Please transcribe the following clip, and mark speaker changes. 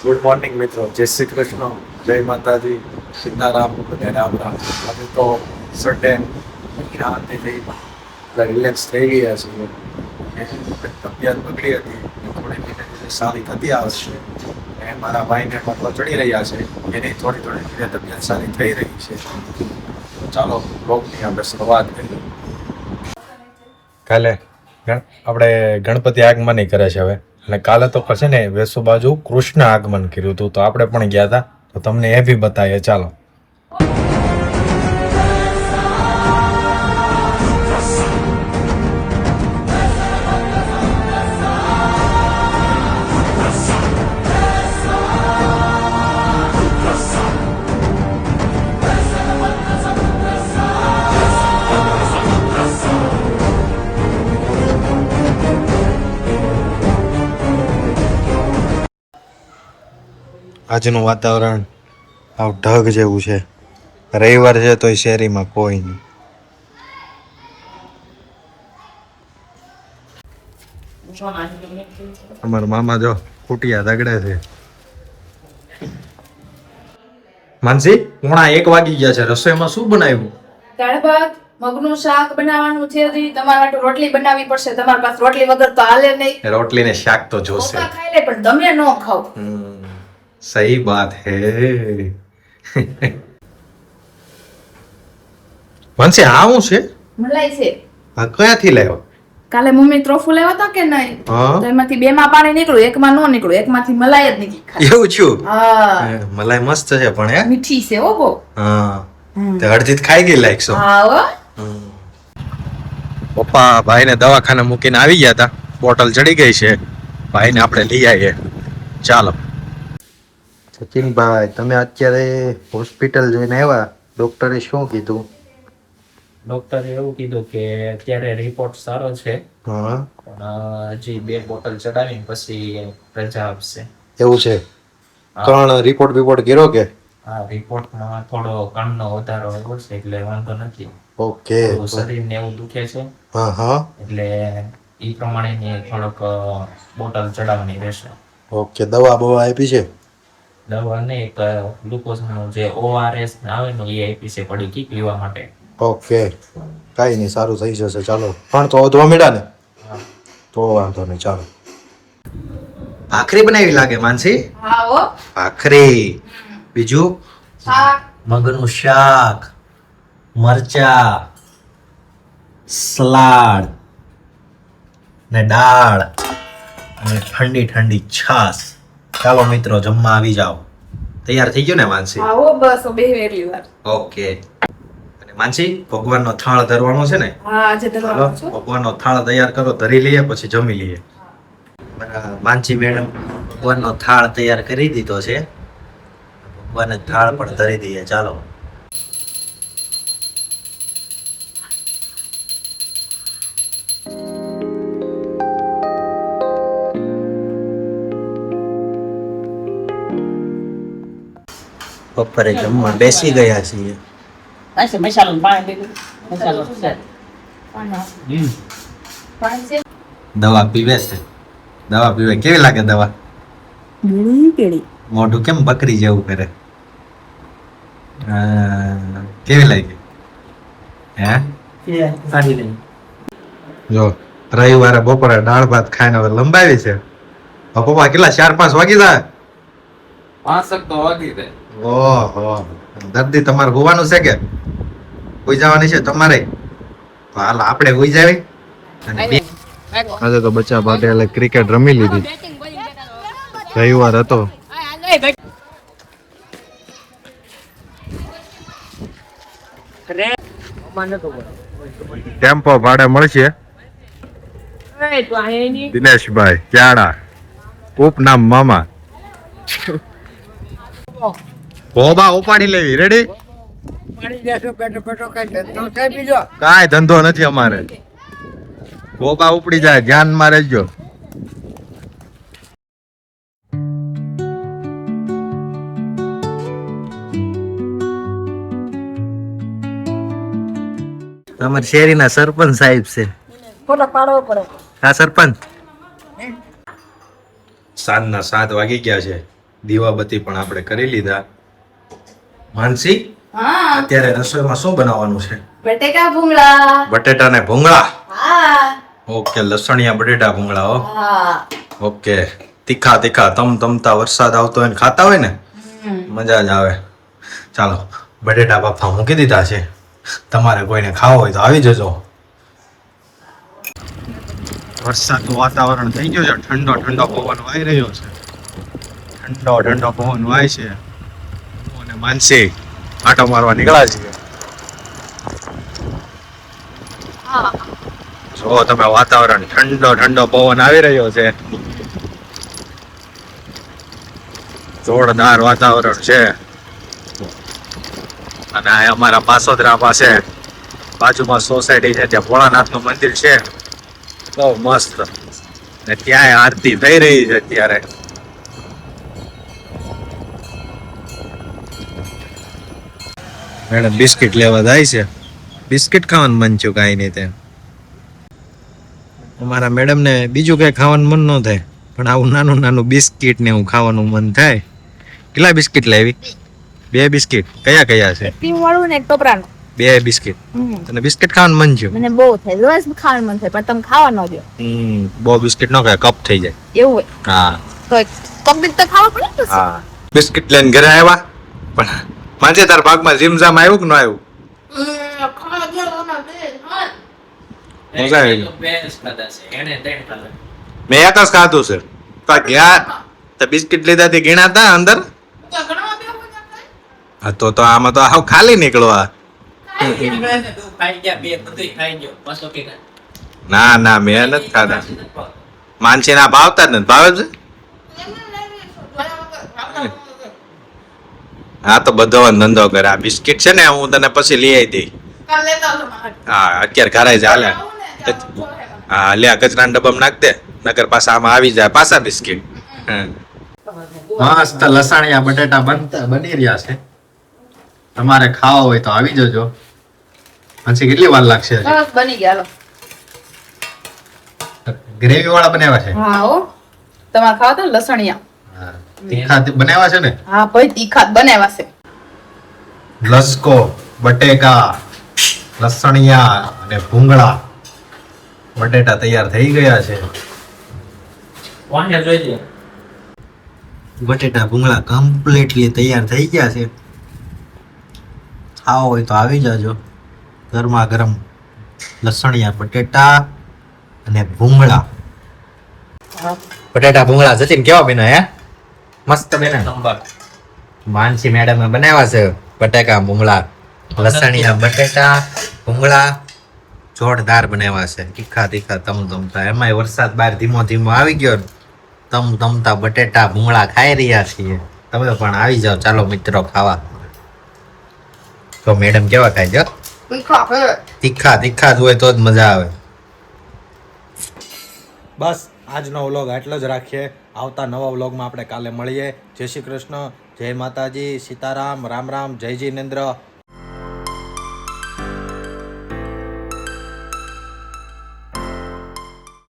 Speaker 1: Good morning મિત્રો, જય શ્રી કૃષ્ણ, જય માતાજી, સીતારામ અને રામ રામ. આજે તો સન્ડે રાતથી રિલેક્સ થઈ ગયા છીએ. તબિયત બગડી હતી, થોડી ધીરે સારી થતી આવશે. મારા ભાઈને પગલો ચડી રહ્યા છે, એની થોડી ધીરે તબિયત સારી થઈ રહી છે. ચાલો બ્લોગની આપણે શરૂઆત કરીએ. કાલે આપણે ગણપતિ આગમન કરે છે હવે, અને કાલે તો છે ને વેસુ બાજુ કૃષ્ણ આગમન કર્યું હતું, તો આપણે પણ ગયા હતા, તો તમને એ બી બતાવીએ. ચાલો. આજનું વાતાવરણ આવ ઢગ જેવું છે. રવિવાર છે તોય શેરીમાં કોઈ નહીં. અમારા મામા જો ફૂટિયા દગડે છે. માનસી, 1:30 વાગી ગયા છે. રસોઈમાં શું બનાવ્યું?
Speaker 2: દાળ ભાત, મગનું શાક બનાવવાનું છે. હજી તમારે માટે રોટલી બનાવવી પડશે. તમારી પાસે રોટલી વગર તો હાલે નહીં.
Speaker 1: રોટલી ને શાક તો જોશે.
Speaker 2: પપ્પા ખાઈ લે પણ તમે ન ખાઓ.
Speaker 1: સહી બાત હે. માનસી, આ શું છે?
Speaker 2: મલાઈ છે.
Speaker 1: આ ક્યાંથી લાવ્યો?
Speaker 2: કાલે મમ્મી ત્રોફુ લાવ્યા હતા કે નહીં? તો એમાંથી 2 માં પાણી નીકળ્યું, 1 માં ન નીકળ્યું, એકમાંથી મલાઈ જ નીકળી ખાલી.
Speaker 1: એવું છું?
Speaker 2: હા,
Speaker 1: મલાઈ મસ્ત છે પણ હે.
Speaker 2: મીઠી છે હો બહુ.
Speaker 1: હા, તે અડધી ખાઈ ગઈ લાગશો.
Speaker 2: હા હો.
Speaker 1: પપ્પા ભાઈને દવાખાને મૂકીને આવી ગયા હતા. બોટલ ચડી ગઈ છે. ભાઈને આપણે લઈ આવીએ. ચાલો. સચિનભાઈ, તમે અત્યારે હોસ્પિટલ જોઈને આવ્યા, ડોક્ટરે શું કીધું?
Speaker 3: ડોક્ટરે એવું કીધું કે અત્યારે રિપોર્ટ સારો છે,
Speaker 1: હા,
Speaker 3: પણ હજી 2 બોટલ ચડાવીને પછી રજા આપશે.
Speaker 1: એવું છે? ત્રણ રિપોર્ટ કર્યો કે?
Speaker 3: હા, રિપોર્ટમાં થોડો કામનો વધારો આવ્યો છે એટલે વાંધો નથી.
Speaker 1: ઓકે.
Speaker 3: શરીરને એવું દુખે છે
Speaker 1: હા હા,
Speaker 3: એટલે એ પ્રમાણેની થોડોક બોટલ ચડાવવાની રહેશે.
Speaker 1: ઓકે. દવા બવા આપી છે?
Speaker 3: દવા ને એક ગ્લુકોઝનું જે ORS આવે ને એ આપી છે પડીકી પીવા માટે.
Speaker 1: ઓકે, કાંઈ નહીં, સારું થઈ જશે. ચાલો. પણ તો વધવા મળ્યા ને? તો વાંધો નહીં. ચાલો. ભાખરી બનાવી લાગે માનસી?
Speaker 2: હા હો.
Speaker 1: ભાખરી. બીજું?
Speaker 2: શાક.
Speaker 1: મગનું શાક, મરચા, સલાડ ને દાળ અને ઠંડી ઠંડી છાશ. ચાલો મિત્રો, જમવા આવી જાઓ. તૈયાર થઈ ગયો ને માનસી?
Speaker 2: હા હો, બસ બેહી એટલી વાર.
Speaker 1: ઓકે. અને માનસી, ભગવાનનો થાળ ધરવાનો છે ને?
Speaker 2: હા, આજે તો
Speaker 1: ચાલો, ભગવાનનો થાળ તૈયાર કરો, ધરી લઈએ, પછી જમી લઈએ. માનસી મેડમ ભગવાનનો થાળ તૈયાર કરી દીધો છે. ભગવાનને થાળ પણ ધરી દઈએ. ચાલો. બપોરે જમવા બેસી ગયા છીએ. દવા પીવે છે. દવા પીવે. કેવી લાગે દવા? મોઢું કેમ બકરી જેવું કરે? કેવી લાગી? હે? જો રવિવારે બપોરે દાળ ભાત ખાઈને હવે લંબાવી છે. પપ્પા કેટલા 4-5 વાગી જાય?
Speaker 3: 5 તો વાગી જાય.
Speaker 1: ઓહો, દર્દી તમારે હોવાનું છે કે કોઈ જવાની છે તમારે? તો હાલ આપણે હોઈ જાવી. આજે તો બચ્ચા ભાગે એટલે ક્રિકેટ રમી લીધી. રવિવાર હતો. ટેમ્પો ભાડે મળશે. દિનેશભાઈ ક્યાડા, ઉપનામ મામા. ગોબા ઉપાડી લેવી. રેડી? કાંઈ ધંધો નથી અમારે. ગોબા ઉપડી જાય, ધ્યાનમાં રહેજો. અમારી શેરીના સરપંચ સાહેબ છે.
Speaker 4: ફોટો પાડવો પડે.
Speaker 1: હા સરપંચ. સાંજના 7 વાગી ગયા છે.
Speaker 4: દીવાબત્તી પણ આપણે કરી લીધા. માનસી,
Speaker 2: હા
Speaker 4: અત્યારે રસોઈમાં શું બનાવવાનું છે?
Speaker 2: બટેકા ભૂંગળા.
Speaker 4: બટેટા ને ભૂંગળા.
Speaker 2: હા
Speaker 4: ઓકે, લસણિયા બટેટા ભૂંગળા. હો
Speaker 2: હા
Speaker 4: ઓકે, તીખા તીખા તમતા વરસાદ આવતો હોય ને ખાતા હોય ને મજા જ આવે. ચાલો, બટેટા બાફા મૂકી દીધા છે. તમારે કોઈને ખાવો હોય તો આવી જજો. વરસાદનું વાતાવરણ થઈ ગયું છે. ઠંડો ઠંડો પવન વાઈ રહ્યો છે. ઠંડો ઠંડો પવન વાય છે. હું અને માનસી આંટો મારવા નીકળ્યા છીએ.
Speaker 2: હા
Speaker 4: જો તમે, વાતાવરણ ઠંડો ઠંડો પવન આવી રહ્યો છે. જોરદાર વાતાવરણ છે. અને આ અમારા પાસોદરા પાસે બાજુમાં સોસાયટી છે, ત્યાં ભોળાનાથનું મંદિર છે. બહુ મસ્ત. ને ત્યાં આરતી થઈ રહી છે અત્યારે. મેડમ બિસ્કિટ લેવા જાય છે. બિસ્કિટ ખાવાનું મન થયું, કાંઈ નહીં. તેમ અમારા મેડમ ને બીજું કઈ ખાવાનું મન ન થાય, પણ આવું નાનું નાનું બિસ્કિટ ને એવું ખાવાનું મન થાય. કેટલા બિસ્કિટ લાવી? 2 બિસ્કિટ. કયા કયા છે?
Speaker 2: ક્રીમ વાળું ને ટોપરાનું.
Speaker 4: 2 બિસ્કિટ. તને બિસ્કિટ ખાવાનું મન થયું?
Speaker 2: મને બહુ થાય રોજ ખાવાનું મન થાય પણ તમે ખાવા ન દો.
Speaker 4: બહુ બિસ્કિટ ન ખાય, કપ થઈ જાય.
Speaker 2: એવું હોય
Speaker 4: હા
Speaker 2: તો પબ્લિક તો ખાવા પડે ને.
Speaker 4: હા. બિસ્કિટ લઈને ઘરે આવ્યા, પણ માજે તાર ભાગમાં જીમઝામ આવ્યું કે ન આવ્યું?
Speaker 2: ખાવા દેવાના બે હા.
Speaker 4: મજા આવી.
Speaker 3: બેસ ખાધા છે એને 3 ખાધા.
Speaker 4: મેં એક જ ખાધું છે. તો ગયા તો બિસ્કિટ લીધા તે ગીણા હતા અંદર. હા, તો આમાં તો આવ ખાલી નીકળો. આ
Speaker 3: તું ખાઈ ગયા, બે બધુંય ખાઈ ગયો. પાછો કે
Speaker 4: ના મેં નથી ખાધા. માનસી ના ભાવતા જ નથી. ભાવે છે? હા, તો બધો ધંધો કરે. આ બિસ્કિટ છે ને, હું તને પછી લઈ આવી દઈ. હા, અત્યારે ઘરે જ હાલે. હા, લે આ કચરાના ડબ્બામાં નાખ દે, નકર પાછા આમાં આવી જાય પાછા બિસ્કિટ. મસ્ત લસણિયા બટેટા બની રહ્યા છે. તમારે ખાવા હોય તો આવી જજો. પછી કેટલી વાર લાગશે?
Speaker 2: બસ બની ગયા.
Speaker 4: ગ્રેવી વાળા બનાવ્યા છે?
Speaker 2: હા હો તમારે ખાવા તો લસણિયા.
Speaker 4: તીખા બનાવ્યા છે ને?
Speaker 2: હા ભાઈ તીખા જ બનાવ્યા છે.
Speaker 4: લસકો, બટેકા, લસણિયા અને ભૂંગળા બટેટા તૈયાર થઈ ગયા છે.
Speaker 3: વાંહે જોઈ લે.
Speaker 4: બટેટા ભૂંગળા કમ્પ્લીટલી તૈયાર થઈ ગયા છે. ખાવા હોય તો આવી જાજો. ગરમા ગરમ લસણિયા બટેટા અને ભૂંગળા. બટેટા ભૂંગળા જતીન કેવા બન્યા? હે મસ્ત બન્યા.
Speaker 3: નંબર
Speaker 4: માનસી મેડમે બનાવ્યા છે બટેકા ભૂંગળા, લસણિયા બટેટા ભૂંગળા. જોરદાર બનાવ્યા છે. તીખા તીખા તમતા. એમાંય વરસાદ બહાર ધીમો ધીમો આવી ગયો. તમતા બટેટા ભૂંગળા ખાઈ રહ્યા છીએ. તમે પણ આવી જાઓ. ચાલો મિત્રો ખાવા. તો મેડમ કેવા ખાય છે? તીખા તીખા જ હોય તો જ મજા આવે. બસ આજનો વ્લોગ આટલો જ રાખીએ. આવતા નવા વ્લોગમાં આપણે કાલે મળીએ. જય શ્રી કૃષ્ણ, જય માતાજી, સીતારામ, રામ રામ, જય જિનેન્દ્ર.